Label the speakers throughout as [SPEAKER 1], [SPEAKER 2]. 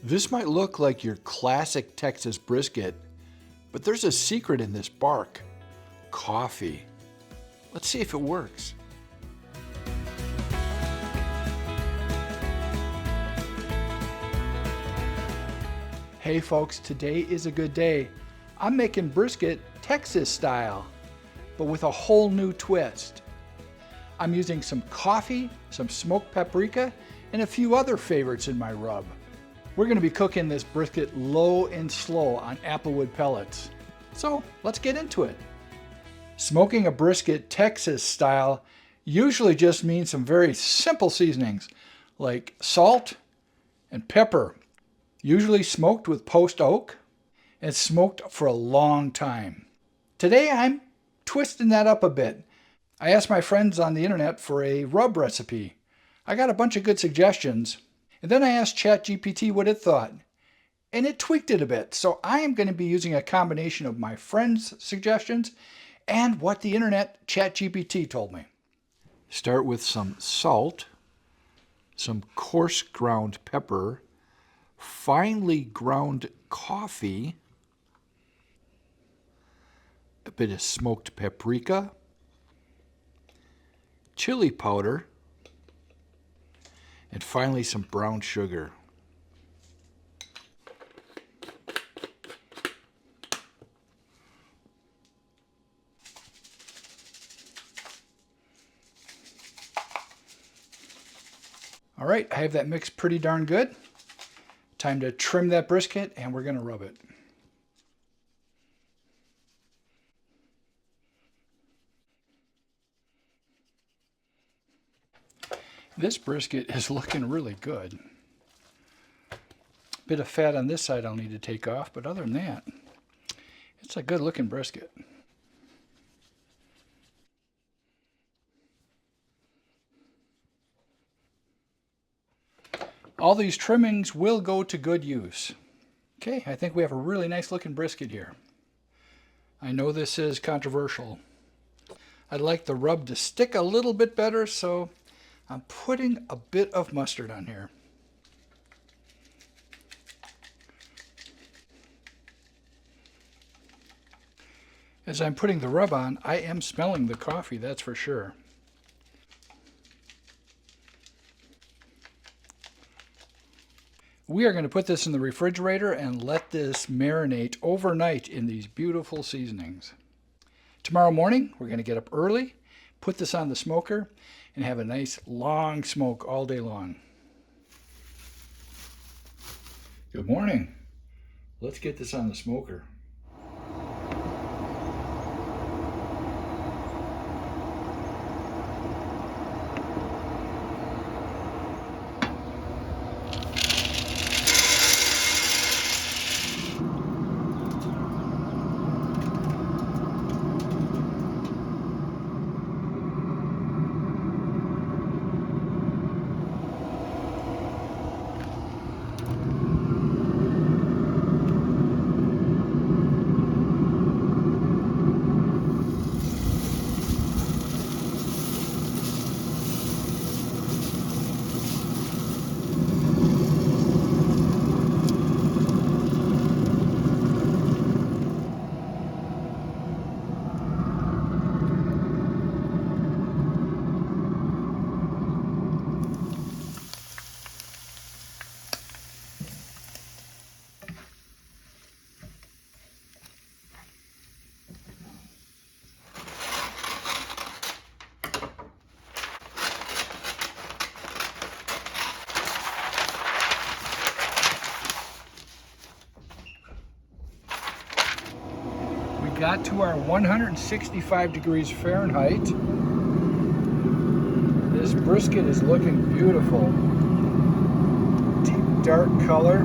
[SPEAKER 1] This might look like your classic Texas brisket, but there's a secret in this bark: coffee. Let's see if it works. Hey folks, today is a good day. I'm making brisket Texas style, but with a whole new twist. I'm using some coffee, some smoked paprika, and a few other favorites in my rub. We're going to be cooking this brisket low and slow on Applewood pellets. So let's get into it. Smoking a brisket Texas style usually just means some very simple seasonings like salt and pepper, usually smoked with post oak and smoked for a long time. Today I'm twisting that up a bit. I asked my friends on the internet for a rub recipe. I got a bunch of good suggestions. And then I asked ChatGPT what it thought, and it tweaked it a bit. So I am going to be using a combination of my friends' suggestions and what the internet ChatGPT told me. Start with some salt, some coarse ground pepper, finely ground coffee, a bit of smoked paprika, chili powder, and finally some brown sugar. All right, I have that mixed pretty darn good. Time to trim that brisket, and we're gonna rub it. This brisket is looking really good. Bit of fat on this side I'll need to take off, but other than that, it's a good looking brisket. All these trimmings will go to good use. Okay, I think we have a really nice looking brisket here. I know this is controversial. I'd like the rub to stick a little bit better, so I'm putting a bit of mustard on here. As I'm putting the rub on, I am smelling the coffee, that's for sure. We are going to put this in the refrigerator and let this marinate overnight in these beautiful seasonings. Tomorrow morning, we're going to get up early, put this on the smoker, and have a nice long smoke all day long. Good morning. Let's get this on the smoker. Got to our 165 degrees Fahrenheit. This brisket is looking beautiful. Deep dark color.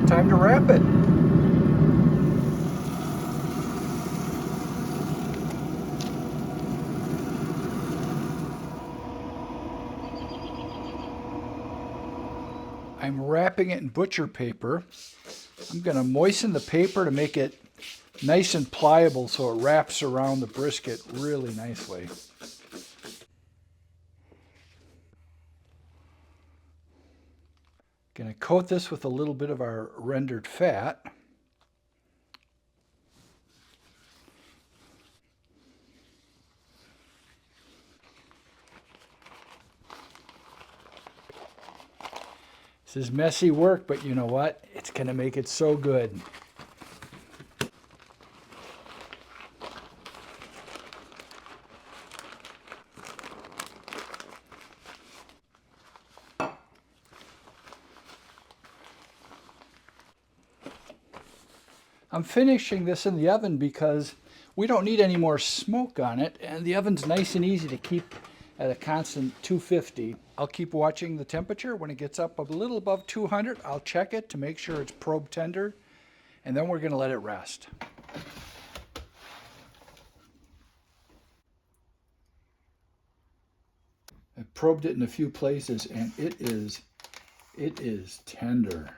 [SPEAKER 1] Time to wrap it. I'm wrapping it in butcher paper. I'm going to moisten the paper to make it nice and pliable so it wraps around the brisket really nicely. Going to coat this with a little bit of our rendered fat. This is messy work, but you know what? It's going to make it so good. I'm finishing this in the oven because we don't need any more smoke on it, and the oven's nice and easy to keep at a constant 250. I'll keep watching the temperature. When it gets up a little above 200, I'll check it to make sure it's probe tender, and then we're going to let it rest. I probed it in a few places, and it is tender.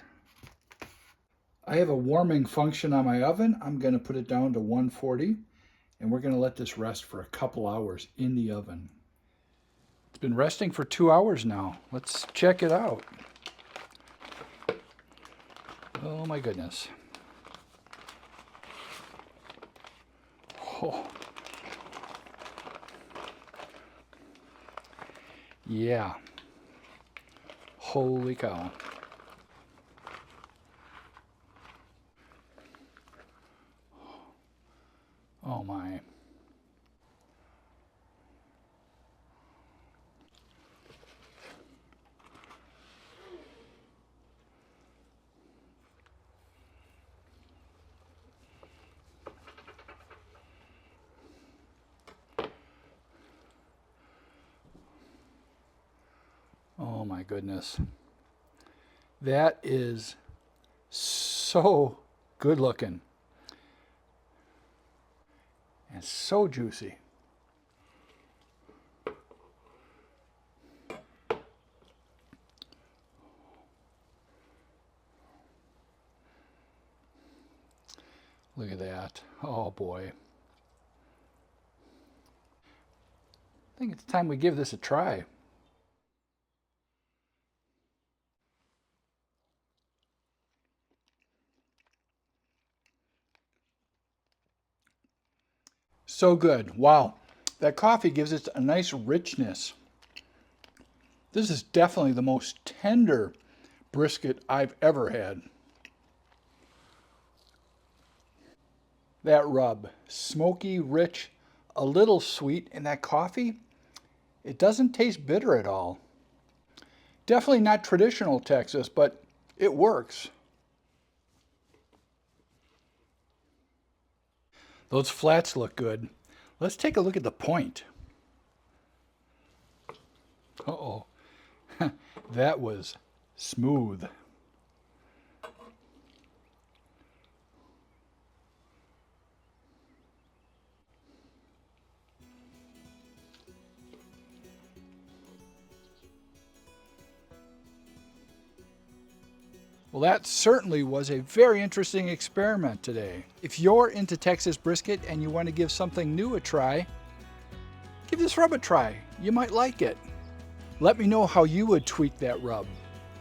[SPEAKER 1] I have a warming function on my oven. I'm going to put it down to 140, and we're going to let this rest for a couple hours in the oven. It's been resting for 2 hours now. Let's check it out. Oh my goodness. Oh. Yeah. Holy cow. Oh my. Oh my goodness. That is so good looking. And so juicy. Look at that. Oh boy. I think it's time we give this a try. So good. Wow. That coffee gives it a nice richness. This is definitely the most tender brisket I've ever had. That rub, smoky, rich, a little sweet, and that coffee, it doesn't taste bitter at all. Definitely not traditional Texas, but it works. Those flats look good. Let's take a look at the point. Uh-oh. That was smooth. Well, that certainly was a very interesting experiment today. If you're into Texas brisket and you want to give something new a try, give this rub a try. You might like it. Let me know how you would tweak that rub.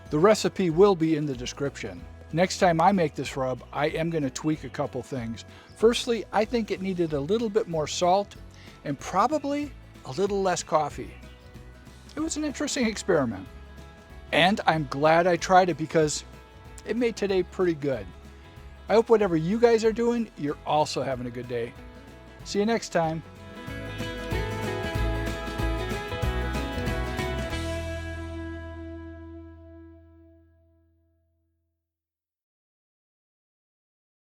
[SPEAKER 1] The recipe will be in the description. Next time I make this rub, I am going to tweak a couple things. Firstly, I think it needed a little bit more salt and probably a little less coffee. It was an interesting experiment. And I'm glad I tried it because it made today pretty good. I hope whatever you guys are doing, you're also having a good day. See you next time.